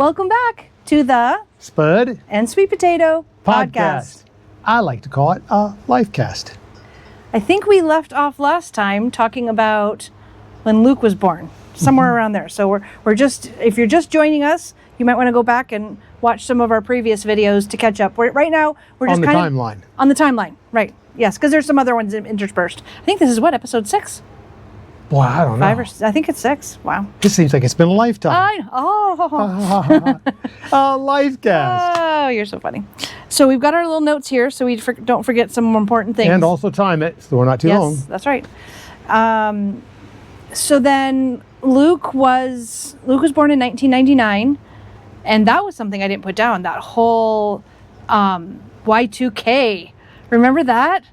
Welcome back to the Spud and Sweet Potato Podcast. I like to call it a life cast. I think we left off last time talking about when Luke was born, somewhere around there. So we're just, if you're just joining us, you might want to go back and watch some of our previous videos to catch up. Right now, we're just on the timeline. On the timeline, right? Yes, because there's some other ones interspersed. I think this is what, episode 6? Boy, I don't know. 5 or I think it's 6. Wow. This seems like it's been a lifetime. A life cast. Oh, you're so funny. So we've got our little notes here, so we don't forget some more important things. And also time it, so we're not too long. Yes, that's right. So then Luke was born in 1999, and that was something I didn't put down. That whole Y2K. Remember that?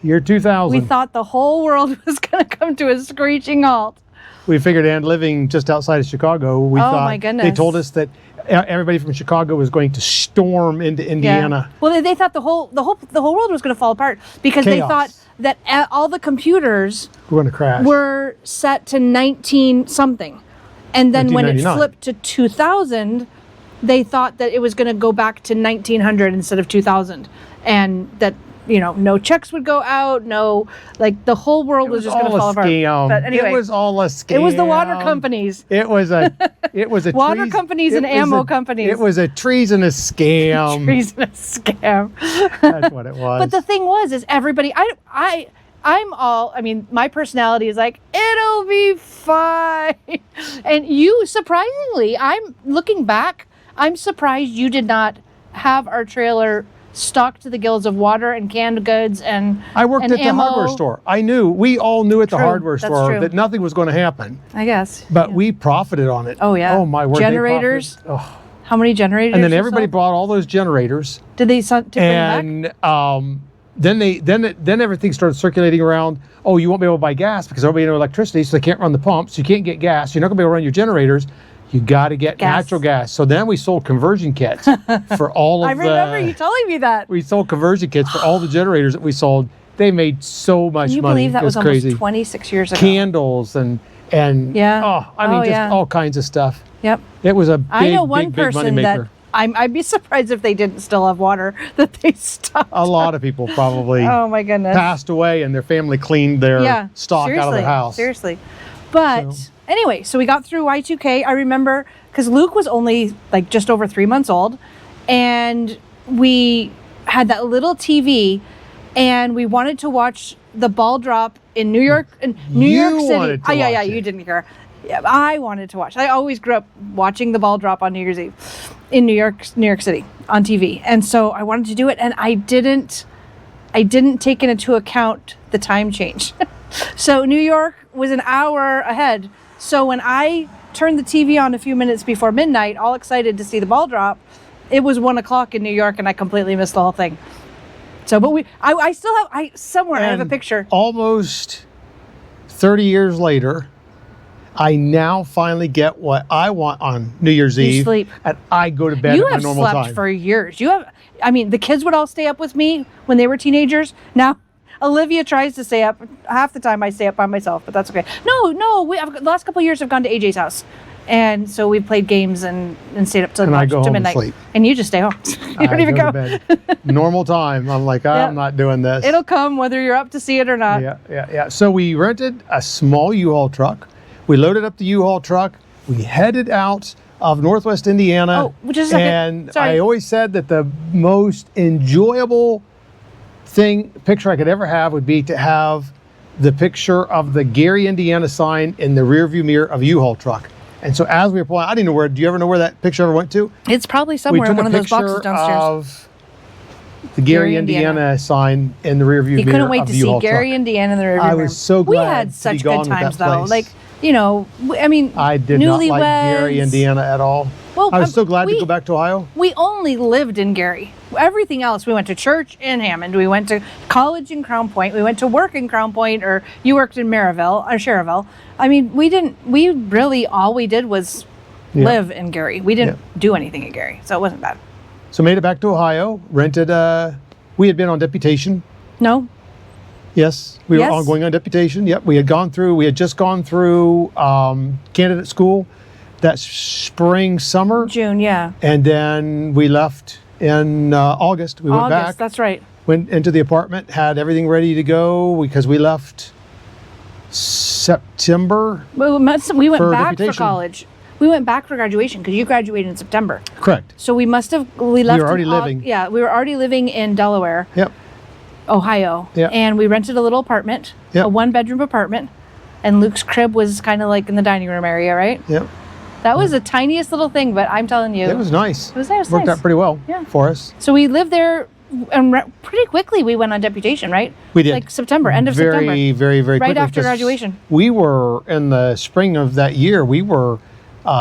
Year 2000. We thought the whole world was going to come to a screeching halt. We figured, and living just outside of Chicago, we thought, my goodness. they told us that everybody from Chicago was going to storm into Indiana. Yeah. Well, they thought the whole world was going to fall apart because Chaos. They thought that all the computers We're going to crash. were set to 19 something, and then when it 1999. flipped to 2000, they thought that it was going to go back to 1900 instead of 2000, and that no checks would go out, the whole world was just going to fall apart. But anyway, it was all a scam. It was the water companies. It was a water companies and ammo companies. It was a treasonous scam. Treasonous scam. That's what it was. But the thing is everybody, my personality is like, it'll be fine. And you, surprisingly, I'm looking back, I'm surprised you did not have our trailer stocked to the gills of water and canned goods and I worked at the ammo. hardware store. We all knew at the hardware That's store true. that nothing was going to happen. I guess. But we profited on it. Oh yeah. Oh my word. Generators. Oh. How many generators? And then everybody bought all those generators. Did they bring them back? And then everything started circulating around. Oh, you won't be able to buy gas because everybody knows electricity, so they can't run the pumps. You can't get gas. You're not going to be able to run your generators. You got to get natural gas. So then we sold conversion kits for all of I remember you telling me that. We sold conversion kits for all the generators that we sold. They made so much money. Can you believe that was crazy. almost 26 years ago? Candles and yeah. All kinds of stuff. Yep. It was a big, I know one big money person maker. that I'd be surprised if they didn't still have water that they stopped. A lot of people probably oh my goodness. passed away and their family cleaned their stock out of their house. Seriously. But anyway, so we got through Y2K. I remember because Luke was only like just over 3 months old, and we had that little TV, and we wanted to watch the ball drop in New York City. Yeah, you didn't care. Yeah, I wanted to watch. I always grew up watching the ball drop on New Year's Eve in New York City on TV, and so I wanted to do it, and I didn't take into account the time change. So New York was an hour ahead. So when I turned the TV on a few minutes before midnight, all excited to see the ball drop, it was 1 o'clock in New York, and I completely missed the whole thing. So, but I still have, I have a picture. Almost 30 years later, I now finally get what I want on New Year's Eve. Sleep. And I go to bed at my normal time. You have slept for years. The kids would all stay up with me when they were teenagers. Now, Olivia tries to stay up. Half the time I stay up by myself, but that's okay. No, the last couple of years I've gone to AJ's house. And so we played games and stayed up till I go home midnight. And sleep. And you just stay home. You don't even go. To bed. Normal time. I'm like, I'm not doing this. It'll come whether you're up to see it or not. Yeah. So we rented a small U-Haul truck. We loaded up the U-Haul truck. We headed out of Northwest Indiana. Oh, just a second. And Sorry. I always said that the most enjoyable picture I could ever have would be to have the picture of the Gary, Indiana sign in the rearview mirror of a U-Haul truck. And so as we were pulling, I didn't know where. Do you ever know where that picture ever went to? It's probably somewhere in one of those boxes downstairs. Of the Gary, Indiana sign in the rearview mirror. You couldn't wait to see Gary, truck. Indiana in the rearview mirror. I was so glad. We had such good times though. Place. I did not like Gary, Indiana at all. Well, I was so glad to go back to Ohio. We only lived in Gary. Everything else, we went to church in Hammond. We went to college in Crown Point. We went to work in Crown Point, or you worked in Cherryville. All we did was live in Gary. We didn't do anything in Gary, so it wasn't bad. So made it back to Ohio, rented, we had been on deputation. No? Yes, we were going on deputation. Yep, we had just gone through candidate school. that spring, summer. June, yeah. And then we left in August. We went back. That's right. Went into the apartment, had everything ready to go because we left September. We went for back deputation. for college. We went back for graduation because you graduated in September. Correct. So we left. We were already living. Yeah, we were already living in Delaware, Yep. Ohio. Yep. And we rented a little apartment, Yep. a 1-bedroom apartment. And Luke's crib was kind of like in the dining room area, right? Yep. That was the tiniest little thing, but I'm telling you. It was nice. It was nice. Worked out pretty well for us. So we lived there, and pretty quickly we went on deputation, right? We did. Like September, end of very, September. very, very Right quickly, after 'cause graduation. We were, in the spring of that year, we were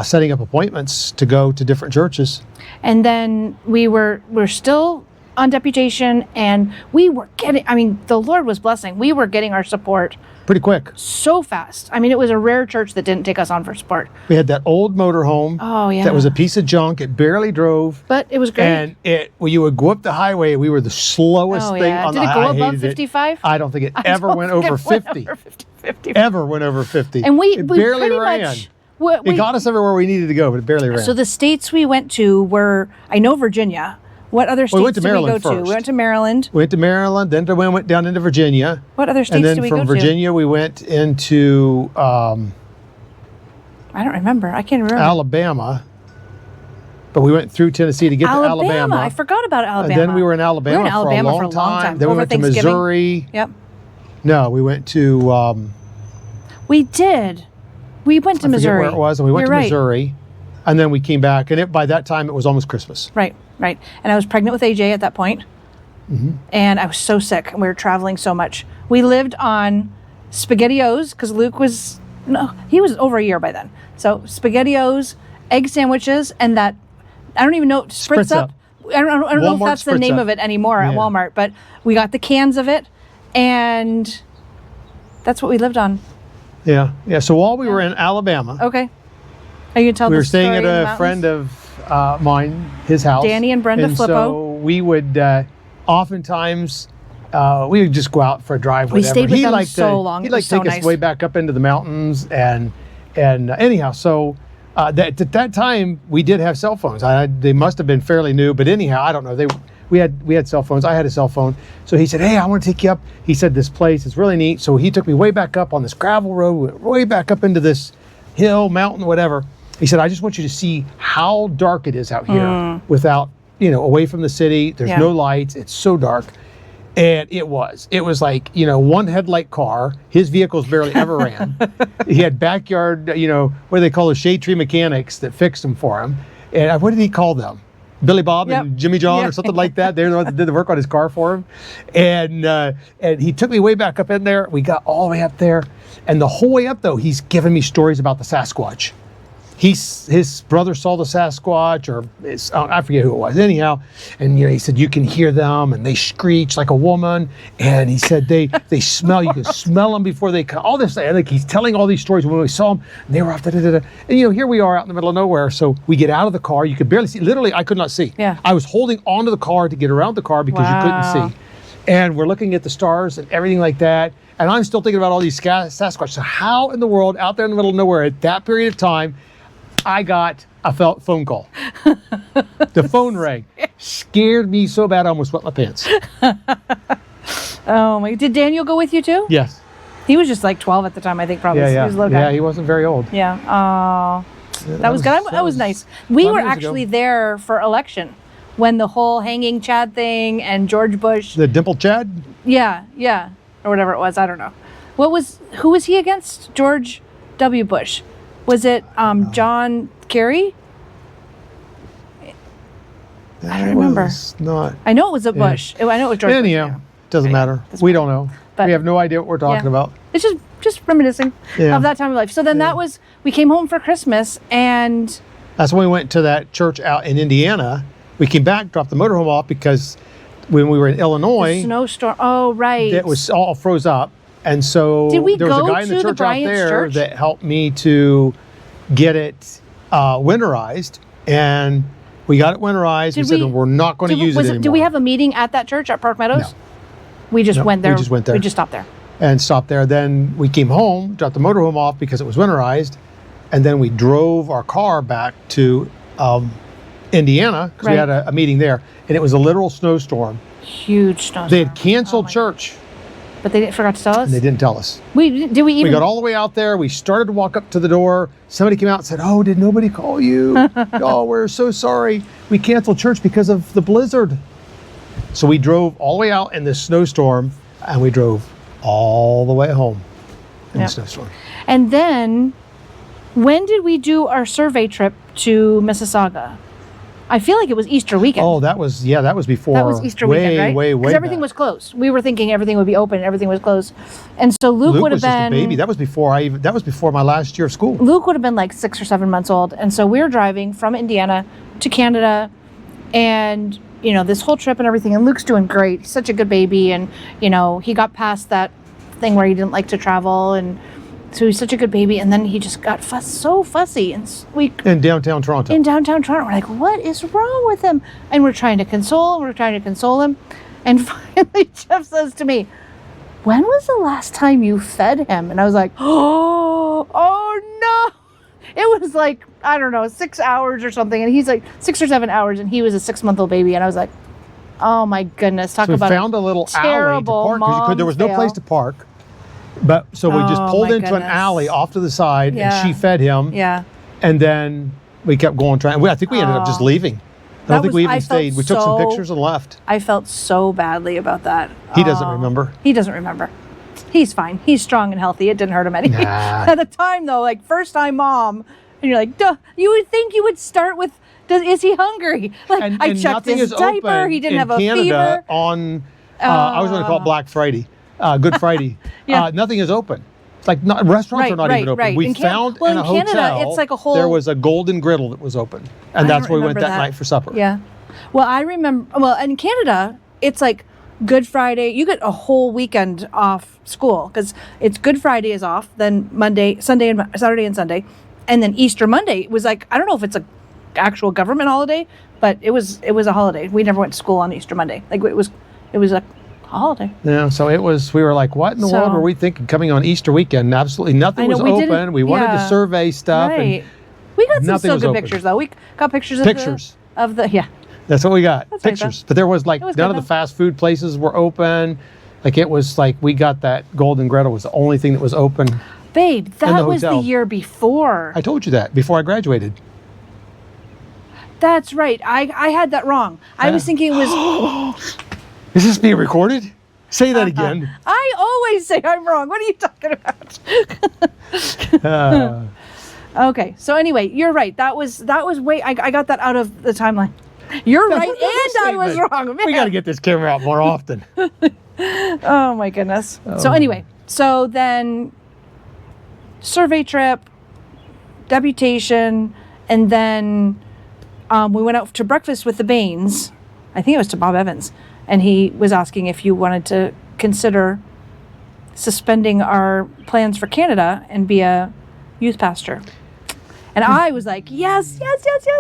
setting up appointments to go to different churches. And then we're still on deputation, and we were getting, I mean, the Lord was blessing. We were getting our support Pretty quick. so fast. I mean, it was a rare church that didn't take us on for support. We had that old motorhome. Oh, yeah. That was a piece of junk. It barely drove. But it was great. And when you would go up the highway, we were the slowest thing on Did the it go highway. above 55? I don't think it ever don't went think over it went 50. over 50. Ever went over 50. And we it barely pretty ran. much... It got us everywhere we needed to go, but it barely ran. So the states we went to were, I know Virginia. What other states went to did we Maryland go to? first. We went to Maryland. We went to Maryland, then we went down into Virginia. What other states and then did we go from to? Virginia, we went into I don't remember. I can't remember. Alabama. But we went through Tennessee to get to Alabama. I forgot about Alabama. And then we were in Alabama, for a long time. Then we Over went to Thanksgiving. Missouri. Yep. No, we went to... We did. We went to I forget Missouri. where it was, and we went You're to right. Missouri. And then we came back, and by that time, it was almost Christmas. Right. And I was pregnant with AJ at that point. Mm-hmm. And I was so sick, and we were traveling so much. We lived on SpaghettiOs, because Luke was, he was over a year by then. So SpaghettiOs, egg sandwiches, and that, I don't even know, Spritz Up. I don't know if Walmart that's the Spritz name Up. of it anymore at Yeah. Walmart, but we got the cans of it, and that's what we lived on. Yeah. So while we were in Alabama, Okay. Are you going to tell we the were staying story at in the a mountains? friend of mine, his house. Danny and Brenda and Flippo. So we would oftentimes we would just go out for a drive. We Whatever. stayed with he them liked so to, long. He'd It like was to take so us nice. way back up into the mountains, and anyhow, so at that time we did have cell phones. They must have been fairly new, but anyhow, I don't know. We had cell phones. I had a cell phone. So he said, "Hey, I want to take you up." He said, "This place is really neat." So he took me way back up on this gravel road, went way back up into this hill, mountain, whatever. He said, "I just want you to see how dark it is out here without, away from the city. There's Yeah. no lights. It's so dark." And it was like, one headlight car. His vehicles barely ever ran. He had backyard, what do they call the shade tree mechanics that fixed them for him. And what did he call them? Billy Bob Yep. and Jimmy John Yeah. or something like that. They're the ones that did the work on his car for him. And he took me way back up in there. We got all the way up there. And the whole way up, though, he's giving me stories about the Sasquatch. His brother saw the Sasquatch, or I forget who it was. Anyhow, and he said you can hear them, and they screech like a woman. And he said they smell. You can smell them before they come. All this, like he's telling all these stories when we saw them. And they were off. Da, da, da, da. And here we are out in the middle of nowhere. So we get out of the car. You could barely see. Literally, I could not see. Yeah. I was holding onto the car to get around the car because you Wow. couldn't see. And we're looking at the stars and everything like that. And I'm still thinking about all these Sasquatch. So how in the world, out there in the middle of nowhere at that period of time, I got a phone call. The phone rang. Scared me so bad I almost wet my pants. Oh my! Did Daniel go with you too? Yes. He was just like 12 at the time, I think, probably. Yeah, He yeah. was a little guy. Yeah, he wasn't very old. Yeah. Oh, that was good. That was nice. We 5 were years actually ago. there for election when the whole hanging Chad thing and George Bush. The Dimple Chad? Yeah, or whatever it was. I don't know. Who was he against? George W. Bush. Was it John Kerry? I don't remember. Not. I know it was a Bush. I know it was George Bush. Anyhow, Yeah. doesn't matter. We don't know. But- we have no idea what we're talking Yeah. about. It's just reminiscing Yeah. of that time of life. So then we came home for Christmas, and That's when we went to that church out in Indiana. We came back, dropped the motorhome off because when we were in Illinois, snowstorm. Oh, right. it was all froze up. And so Did we there was a go guy in to the the church out Bryant's there church? that helped me to get it winterized. And we got it winterized. We said we're not going to use it anymore. Did we have a meeting at that church at Park Meadows? No. We just No, went there. we just went there. We just stopped there. And stopped there. Then we came home, dropped the motorhome off because it was winterized. and then we drove our car back to Indiana because we Right. had a meeting there, and it was a literal snowstorm. Huge snowstorm. They had canceled Oh my church, But they forgot to tell us? and they didn't tell us. Did we even? We got all the way out there. We started to walk up to the door. Somebody came out and said, "Oh, did nobody call you? Oh, we're so sorry. We canceled church because of the blizzard." So we drove all the way out in this snowstorm, and we drove all the way home in Yep. the snowstorm. And then, when did we do our survey trip to Mississauga? I feel like it was Easter weekend. Oh, that was before. That was Easter way, weekend, right? Way, way. Because everything back. was closed. We were thinking everything would be open. Everything was closed, and so Luke would have was just been a baby. That was before my last year of school. Luke would have been like 6 or 7 months old, and so we were driving from Indiana to Canada, and this whole trip and everything. And Luke's doing great. He's such a good baby, and he got past that thing where he didn't like to travel, and so he's such a good baby. And then he just got so fussy, and In downtown Toronto. in downtown Toronto. We're like, what is wrong with him? And we're trying to console him. And finally, Jeff says to me, when was the last time you fed him? And I was like, oh no. It was like, I don't know, 6 hours or something. And he's like 6 or 7 hours, and he was a 6-month-old baby. And I was like, oh my goodness. Talk So we about found a little alley to terrible park because there was no mom place to park. But so we just Oh, pulled my into an goodness. alley off to the side, Yeah. and she fed him. Yeah. And then we kept going trying. I think we ended up just leaving. I don't think we even stayed. We took some pictures and left. I felt so badly about that. He doesn't remember. He doesn't remember. He's fine. He's strong and healthy. It didn't hurt him any. Nah. At the time, though, like first time mom, and you're like, duh, you would think you would start with, is he hungry? Like I checked nothing his is diaper. open He didn't in have a Canada fever. on. I was going to call it Black Friday, Good Friday. Yeah. Nothing is open. Like restaurants are not even open. Right. We In found well, in a in Canada, hotel it's like a whole. there was a Golden Griddle that was open, and I that's don't where we went remember that that. night for supper. Yeah. Well, I remember. Well, in Canada, it's like Good Friday. You get a whole weekend off school because it's Good Friday is off, then Saturday and Sunday, and then Easter Monday was like, I don't know if it's a actual government holiday, but it was a holiday. We never went to school on Easter Monday. Like it was a holiday. Yeah, so it was. We were like, "What in the world were we thinking coming on Easter weekend?" Absolutely nothing was open. We wanted to survey stuff, Right. and We got some nothing still was good open. pictures though. We got pictures of the yeah. that's what we got. That's right, Pictures, though. but there was like It was none good, of the though. fast food places were open. Like it was like we got that Golden Griddle was the only thing that was open. Babe, that was the hotel. year before. I told you that before I graduated. That's right. I had that wrong. I was thinking it was. Is this being recorded? Say that again. I always say I'm wrong. What are you talking about? Okay. So anyway, you're right. That was way. I got that out of the timeline. You're right, and I was wrong. We got to get this camera out more often. Oh my goodness. So anyway, so then survey trip, deputation, and then we went out to breakfast with the Baines. I think it was to Bob Evans, and he was asking if you wanted to consider suspending our plans for Canada and be a youth pastor. And I was like, yes,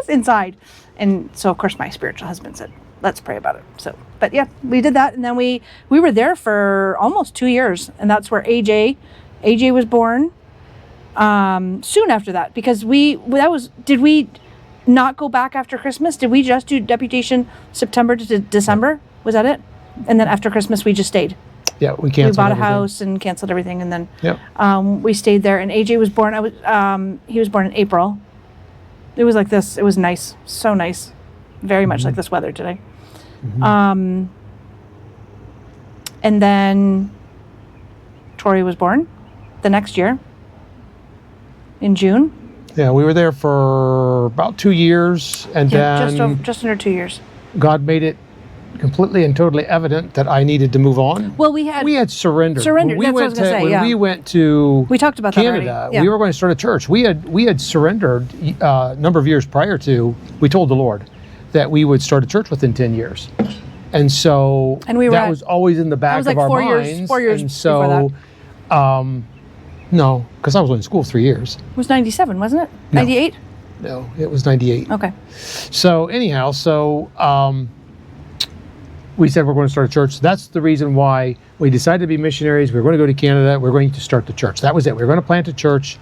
inside. And so of course my spiritual husband said, let's pray about it. So, but yeah, we did that. And then we were there for almost 2 years. And that's where AJ was born soon after that, because did we not go back after Christmas? Did we just do deputation September to December? Was that it? And then after Christmas, we just stayed. Yeah, we canceled. We bought a everything. house and canceled everything. And then Yep. we stayed there. And AJ was born, he was born in April. It was like this. It was nice. So nice. Very much like this weather today. And then Tori was born the next year in June. Yeah, we were there for about 2 years, and then Just under 2 years. God made it completely and totally evident that I needed to move on. Well, we had surrendered. Surrendered, When that's what I was gonna say, when yeah. we went to We talked about that Canada, already, yeah. we were going to start a church. We had surrendered a number of years prior to. We told the Lord that we would start a church within 10 years, and so And we were that at- was always in the back was like of our 4 years- minds. 4 years and before so, no, because I was in school 3 years. It was 97, wasn't it? No. 98? No, it was 98. Okay. So anyhow, we said we're going to start a church. That's the reason why we decided to be missionaries. We were going to go to Canada. We're going to start the church. That was it. We were going to plant a church.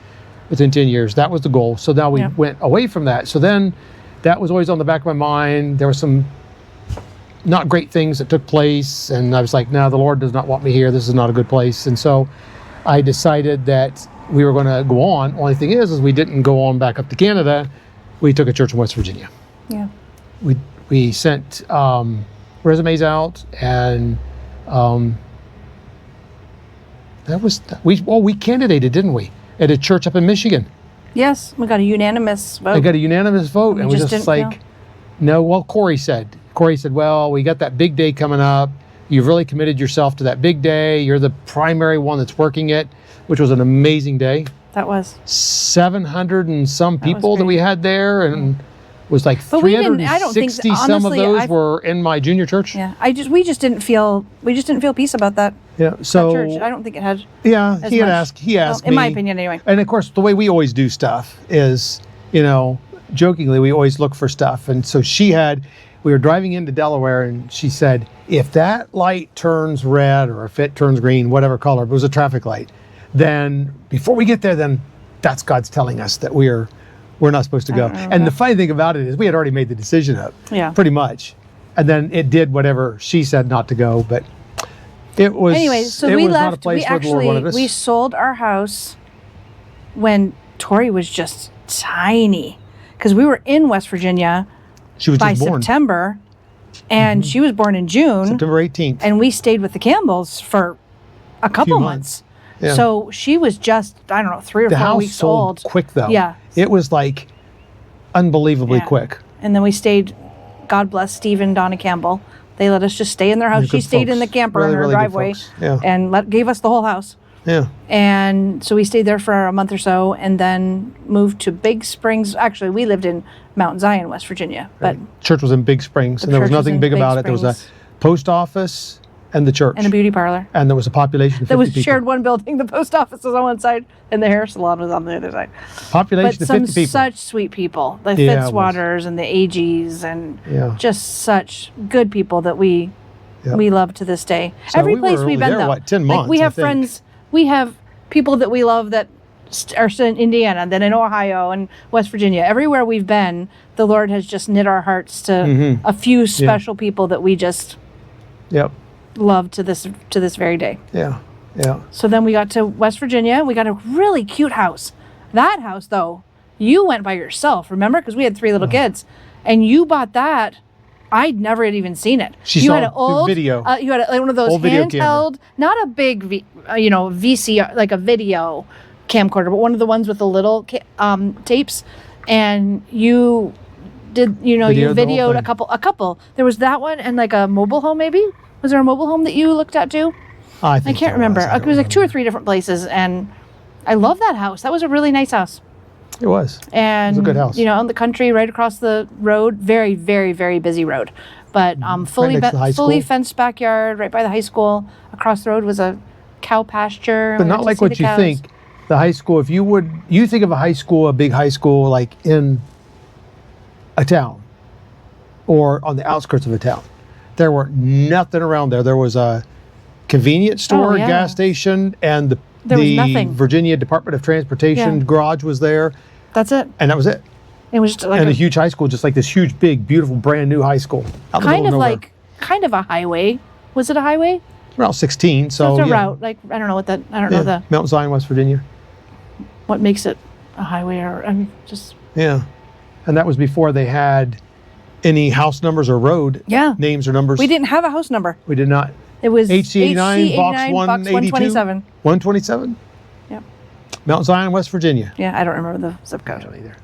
within 10 years. That was the goal. So now we went away from that. So then that was always on the back of my mind. There were some not great things that took place. And I was like, no, the Lord does not want me here. This is not a good place. And so I decided that we were going to go on. Only thing is we didn't go on back up to Canada. We took a church in West Virginia. Yeah. We sent resumes out, and we candidated, didn't we, at a church up in Michigan? Yes, we got a unanimous vote. I got a unanimous vote, and we just didn't like, no. Well, Corey said, well, we got that big day coming up. You've really committed yourself to that big day. You're the primary one that's working it, which was an amazing day. That was 700 and some people that we had there, and was like 360 some of those were in my junior church. Yeah, we just didn't feel peace about that. Yeah, so that church. I don't think it had. Yeah, he asked me, in my opinion, anyway. And of course, the way we always do stuff is, jokingly, we always look for stuff. And so we were driving into Delaware, and she said, if that light turns red or if it turns green, whatever color, but it was a traffic light, then before we get there, then that's God's telling us that we're not supposed to go. And the funny thing about it is we had already made the decision up, pretty much. And then it did whatever she said not to go, but it was, anyway, so we left, not a place where the Lord wanted us. We sold our house when Tori was just tiny, because we were in West Virginia by September, and she was born in June. September 18th. And we stayed with the Campbells for a couple months. Yeah. So she was just, I don't know, 3 or 4 weeks old. The house sold quick, though. Yeah. It was like unbelievably quick. And then we stayed, God bless Steve and Donna Campbell. They let us just stay in their house. She stayed in the camper in her driveway and gave us the whole house. Yeah. And so we stayed there for a month or so, and then moved to Big Springs. Actually, we lived in Mount Zion, West Virginia. But church was in Big Springs, and there was nothing big about it. There was a post office and the church. And a beauty parlor. And there was a population of 50 people. Shared one building. The post office was on one side, and the hair salon was on the other side. Population of 50 people. Such sweet people. The Fitzwaters and the AGs, and just such good people that we love to this day. So every place we've been, though. 10 months, we have friends. We have people that we love that are still in Indiana, then in Ohio and West Virginia. Everywhere we've been, the Lord has just knit our hearts to a few special people that we just love to this very day. Yeah. So then we got to West Virginia. We got a really cute house. That house, though, you went by yourself, remember? Because we had 3 little kids. And you bought that. I'd never had even seen it. You had an old video. You had one of those handheld, not a big, VCR, like a video camcorder, but one of the ones with the little tapes. And you did, you videoed a couple. There was that one and like a mobile home, maybe. Was there a mobile home that you looked at too? I can't remember. It was like 2 or 3 different places, and I love that house. That was a really nice house. It was. And it was a good house. On the country, right across the road, very, very, very busy road, but fully fenced backyard, right by the high school. Across the road was a cow pasture. But not like what you think. The high school, if you think of a high school, a big high school, like in a town or on the outskirts of a town. There were nothing around there. There was a convenience store, gas station, and the Virginia Department of Transportation garage was there. That's it. And that was it. It was just like a huge high school, just like this huge, big, beautiful, brand new high school. Kind of a highway. Was it a highway? Route 16. So it's a route. Like I don't know what that. I don't know the Mount Zion, West Virginia. What makes it a highway, or just? Yeah, and that was before they had any house numbers or road names or numbers. We didn't have a house number. We did not. It was HC89, box 127. 127? Yep. Mount Zion, West Virginia. Yeah, I don't remember the zip code. I don't either.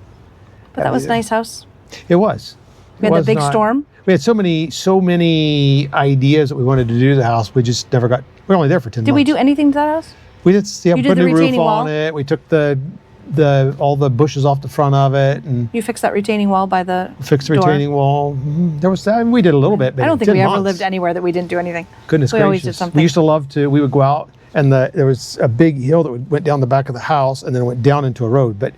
But that was a nice house. It was. We had the big storm. We had so many ideas that we wanted to do to the house. We just never got. We were only there for 10 months. Did we do anything to that house? We did. Put a new roof on it. We took all the bushes off the front of it, and you fixed that retaining wall by the fixed the retaining wall. There was that. We did a little bit. But I don't think we ever lived anywhere that we didn't do anything. Goodness gracious. We always did something. We used to love to. We would go out, and there was a big hill that went down the back of the house, and then it went down into a road. But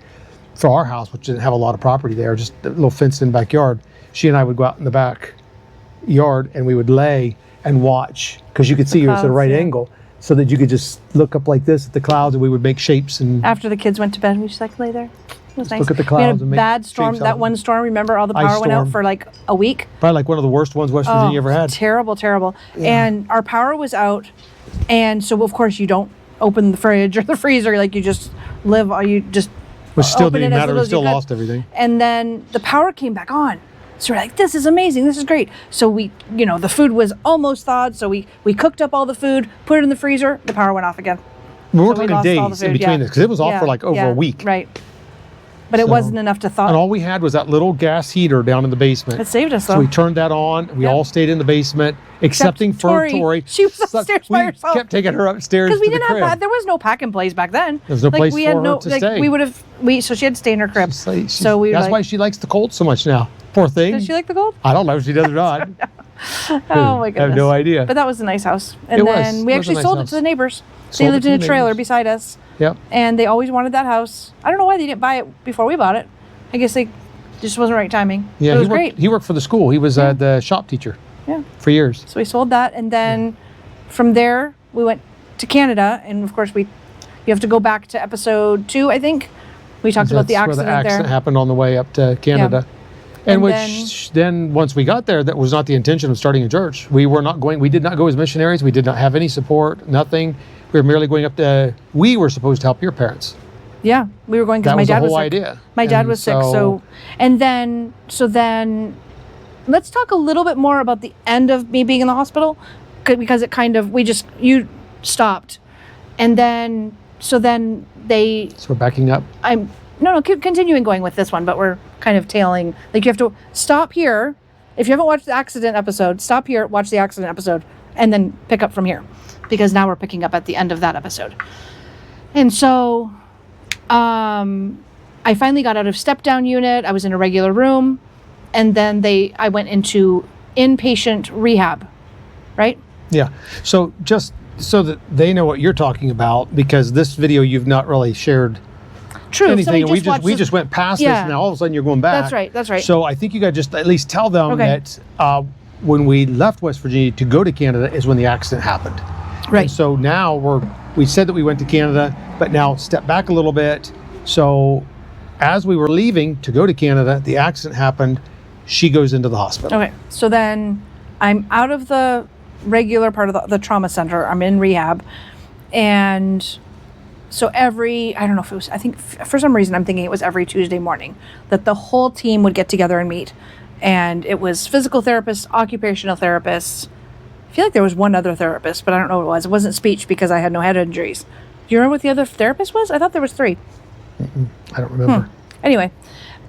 for our house, which didn't have a lot of property there, just a little fenced-in backyard, she and I would go out in the backyard, and we would lay and watch, because you could see it was at a right angle. so that you could just look up like this at the clouds, and we would make shapes and After the kids went to bed, we just like lay there. It was nice. look at the We clouds had and a make bad storm. shapes out That of one them. storm, remember, all the Ice power went out storm. for like a week. Probably like one of the worst ones West Virginia ever had. Terrible, terrible. And our power was out, and so of course you don't open the fridge or the freezer, like you just you just Which still open didn't it as matter. little We as still you could. lost everything. And then the power came back on. So we're like, this is amazing. This is great. So we, the food was almost thawed. So we cooked up all the food, put it in the freezer. The power went off again. We we're So we talking lost all the days in food, between yeah. this because it was off Yeah, for like over yeah, a week. Right. But it So- wasn't enough to thaw. And all we had was that little gas heater down in the basement. It saved us though. So we turned that on. We Yeah. all stayed in the basement, excepting for Tori. Tori. She was So upstairs by we herself. kept taking her upstairs Because we to the didn't crib. have there was no pack and plays back then. There was no place we for had her no, to stay. We would have so she had to stay in her crib. So we that's like, why she likes the cold so much now. Poor thing. does she like the cold? I don't know if she does or not. Oh my I goodness. have no idea. But that was a nice house. And It was. then we It was a actually nice sold house. it to the neighbors. They Sold it lived to in a the trailer neighbors. beside us. Yep. And they always wanted that house. I don't know why they didn't buy it before we bought it. I guess they just wasn't right timing. Yeah, But it was he worked, great. He worked for the school. He was the shop teacher Yeah. for years. So we sold that, and then from there we went to Canada, and of course you have to go back to episode 2, I think. We talked about the That's accident, where the accident there. happened on the way up to Canada. And And which then once we got there, that was not the intention of starting a church. We did not go as missionaries. We did not have any support, nothing. We were merely going up to, we were supposed to help your parents. Yeah, we were going because That my was the dad was whole sick. idea. My dad And was sick, so then let's talk a little bit more about the end of me being in the hospital, because it kind of you stopped, and then they So we're backing up. continuing going with this one, but we're kind of tailing. Like, you have to stop here. If you haven't watched the accident episode, stop here, watch the accident episode, and then pick up from here, because now we're picking up at the end of that episode. And so I finally got out of step-down unit. I was in a regular room, and then I went into inpatient rehab, right? Yeah. So just so that they know what you're talking about, because this video you've not really shared True. anything, and watched we this- just went past Yeah. this. Now all of a sudden you're going back. That's right. That's right. So I think you got to just at least tell them Okay. that when we left West Virginia to go to Canada is when the accident happened. Right. And so now we said that we went to Canada, but now step back a little bit. So as we were leaving to go to Canada, the accident happened. She goes into the hospital. Okay, so then I'm out of the regular part of the trauma center. I'm in rehab. And so I don't know if it was, I think for some reason I'm thinking it was every Tuesday morning that the whole team would get together and meet. And it was physical therapists, occupational therapists. I feel like there was one other therapist, but I don't know what it was. It wasn't speech because I had no head injuries. Do you remember what the other therapist was? I thought there was 3. I don't remember. Anyway,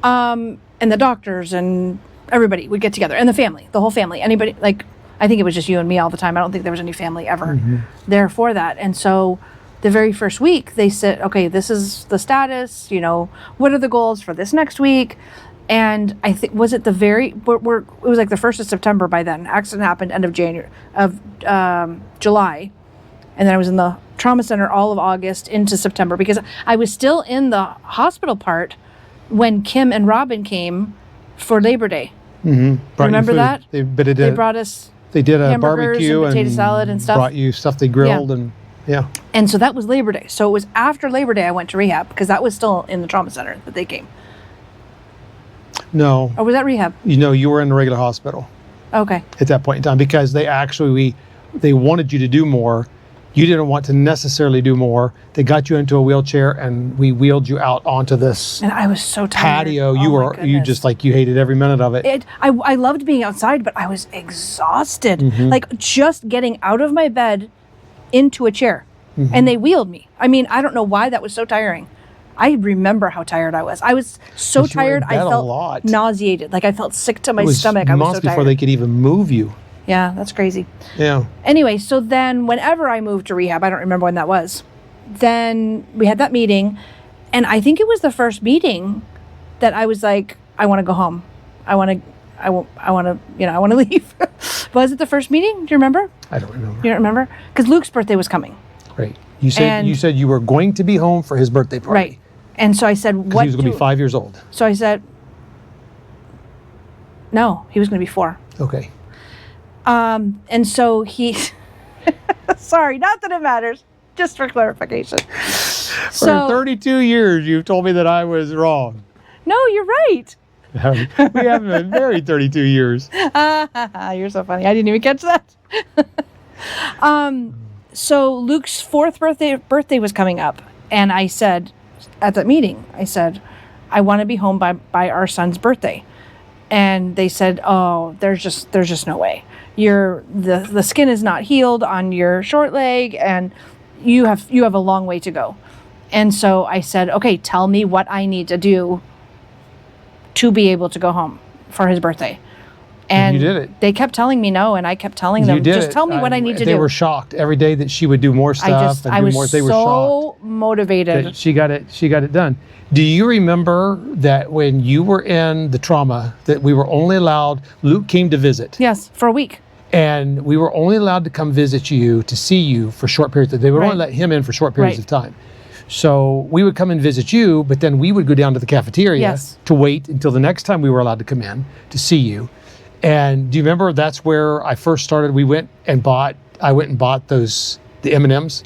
and the doctors and everybody would get together, and the family, the whole family, anybody, like, I think it was just you and me all the time. I don't think there was any family ever there for that. And so the very first week they said, okay, this is the status, what are the goals for this next week? And I think, was it it was like the 1st of September by then. Accident happened end of July. And then I was in the trauma center all of August into September, because I was still in the hospital part when Kim and Robin came for Labor Day. Mm-hmm. Remember that? They brought us They did a hamburgers barbecue and potato salad and stuff. Brought you stuff they grilled and yeah. And so that was Labor Day. So it was after Labor Day I went to rehab, because that was still in the trauma center that they came. No, Or was that rehab? you were in the regular hospital Okay. at that point in time, because they wanted you to do more. You didn't want to necessarily do more. They got you into a wheelchair and we wheeled you out onto this And I was so tired. patio. Oh my You goodness. just like, you hated every minute of it. I loved being outside, but I was exhausted. Mm-hmm. Like, just getting out of my bed into a chair. Mm-hmm. And they wheeled me. I mean, I don't know why that was so tiring. I remember how tired I was. I was so But you were in tired, I bed a felt lot. nauseated. Like, I felt sick to my It was stomach. I was months so tired. before they could even move you. Yeah, that's crazy. Yeah. Anyway, so then whenever I moved to rehab, I don't remember when that was, then we had that meeting, and I think it was the first meeting that I was like, I want to go home. I want to leave. Was it the first meeting? Do you remember? I don't remember. You don't remember? Because Luke's birthday was coming. Great. You said you were going to be home for his birthday party. Right. And so I said, what? He was going to be 5 years old. So I said, no, he was going to be 4. Okay. And so Sorry, not that it matters. Just for clarification. For 32 years, you've told me that I was wrong. No, you're right. We haven't been married 32 years. You're so funny. I didn't even catch that. So Luke's 4th birthday was coming up, and I said at that meeting, I said, I want to be home by our son's birthday. And they said, oh, there's just no way. The skin is not healed on your short leg, and you have a long way to go. And so I said, okay, tell me what I need to do to be able to go home for his birthday. And you did it. They kept telling me no, and I kept telling them, just tell me what I need to do. They were shocked every day that she would do more stuff. I was They were so shocked motivated. that she got it done. Do you remember that when you were in the trauma, that we were only allowed, Luke came to visit. Yes, for a week. And we were only allowed to come visit you, to see you for short periods. They would only let him in for short periods of time. So we would come and visit you, but then we would go down to the cafeteria to wait until the next time we were allowed to come in to see you. And do you remember that's where I first started? I went and bought the M&Ms.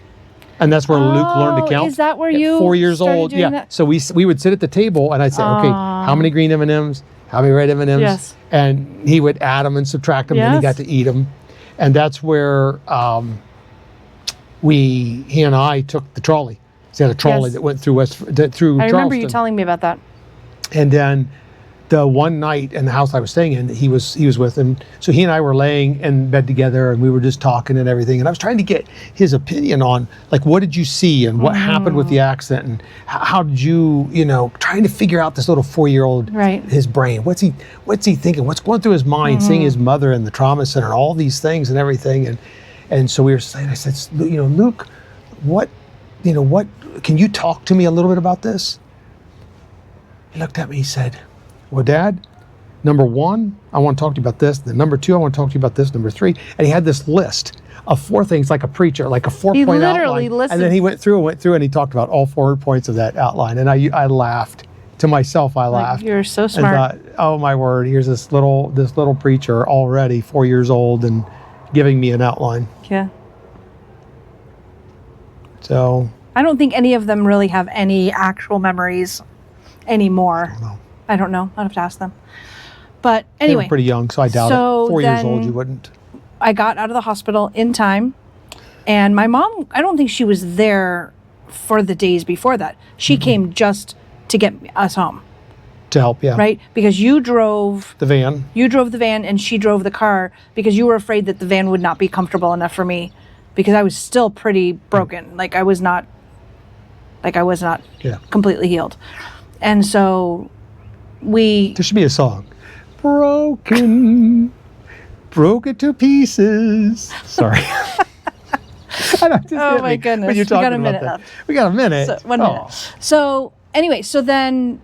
And that's where Luke learned to count. Is that where you 4 years old? doing that? So we would sit at the table and I'd say, okay, how many green M&Ms? How many red M&Ms? Yes. And he would add them and subtract them, and he got to eat them. And that's where he and I took the trolley. He had a trolley that went through Charleston. I remember you telling me about that. And then the one night in the house I was staying in, he was with him. So he and I were laying in bed together, and we were just talking and everything. And I was trying to get his opinion on, like, what did you see and what happened with the accident, and how did you, trying to figure out this little 4-year-old, his brain. What's he thinking? What's going through his mind? Seeing his mother in the trauma center, all these things and everything. And so we were saying, I said, Luke, what can you talk to me a little bit about this? He looked at me, he said, well, Dad, number 1, I want to talk to you about this. Then number 2, I want to talk to you about this. Number 3. And he had this list of 4 things, like a preacher, like a 4-point outline. And then he went through and he talked about all 4 points of that outline. And I laughed to myself. I laughed. You're so smart. And thought, oh my word, here's this little preacher already 4 years old and giving me an outline. Yeah. So I don't think any of them really have any actual memories anymore. I don't know. I'd have to ask them. But anyway. They were pretty young, so I doubt it. 4 years old, you wouldn't. I got out of the hospital in time. And my mom, I don't think she was there for the days before that. She came just to get us home. To help, yeah. Right? Because you drove the van. You drove the van and she drove the car because you were afraid that the van would not be comfortable enough for me because I was still pretty broken. Like I was not completely healed. And so there should be a song. Broken to pieces. Sorry. Oh my goodness. We got a minute left. We got a minute. So, 1 minute. So anyway, so then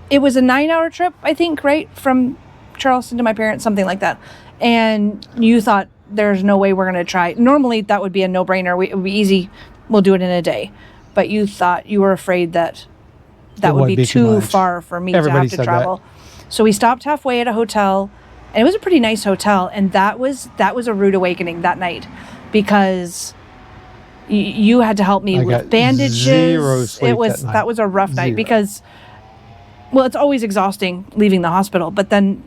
it was a 9-hour trip, I think, right? From Charleston to my parents, something like that. And you thought there's no way we're going to try. Normally that would be a no-brainer. It would be easy. We'll do it in a day. But you thought you were afraid that would be too far for me to have to travel. That. So we stopped halfway at a hotel, and it was a pretty nice hotel. And that was a rude awakening that night because you had to help me with bandages. Zero sleep that was a rough night because, well, it's always exhausting leaving the hospital, but then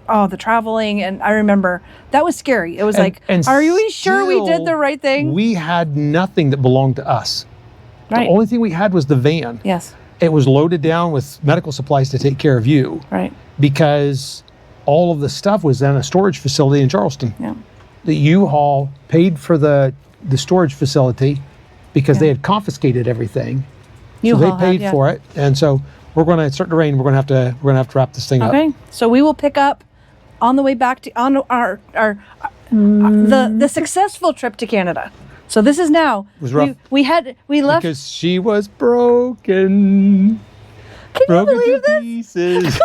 the traveling, and I remember that was scary. It was are you sure we did the right thing? We had nothing that belonged to us. Right. The only thing we had was the van. Yes. It was loaded down with medical supplies to take care of you. Right. Because all of the stuff was in a storage facility in Charleston. Yeah. The U-Haul paid for the storage facility because they had confiscated everything. So they paid for it. And so we're going to start to rain. We're going to have to wrap this thing up. Okay. So we will pick up on the way back to our the successful trip to Canada. So this is now. It was rough. We left because she was broken. Can broken you believe to pieces.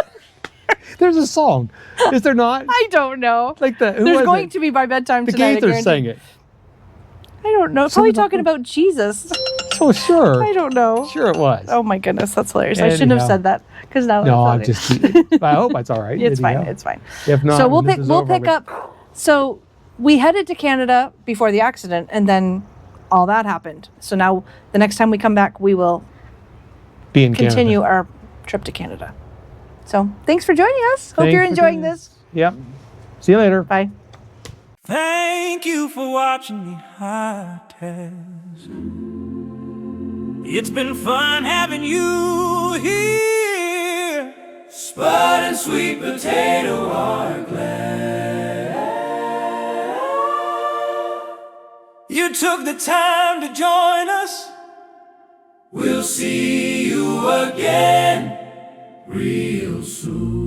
There's a song, is there not? I don't know. Like there's going to be by bedtime tonight. The Gaithers sang it. I don't know. Probably talking about Jesus. Oh sure. I don't know. Sure it was. Oh my goodness, that's hilarious. I shouldn't have said that because now. No, I'm just. I hope it's all right. It's fine. It's fine. If not, so we'll pick up. So we headed to Canada before the accident, and then all that happened. So now the next time we come back, we will Be in continue Canada. our trip to Canada. So thanks for joining us. Hope Thanks you're for enjoying joining us. this. Yep. See you later. Bye. Thank you for watching me high test. It's been fun having you here. Spud and sweet potato are glad you took the time to join us. We'll see you again real soon.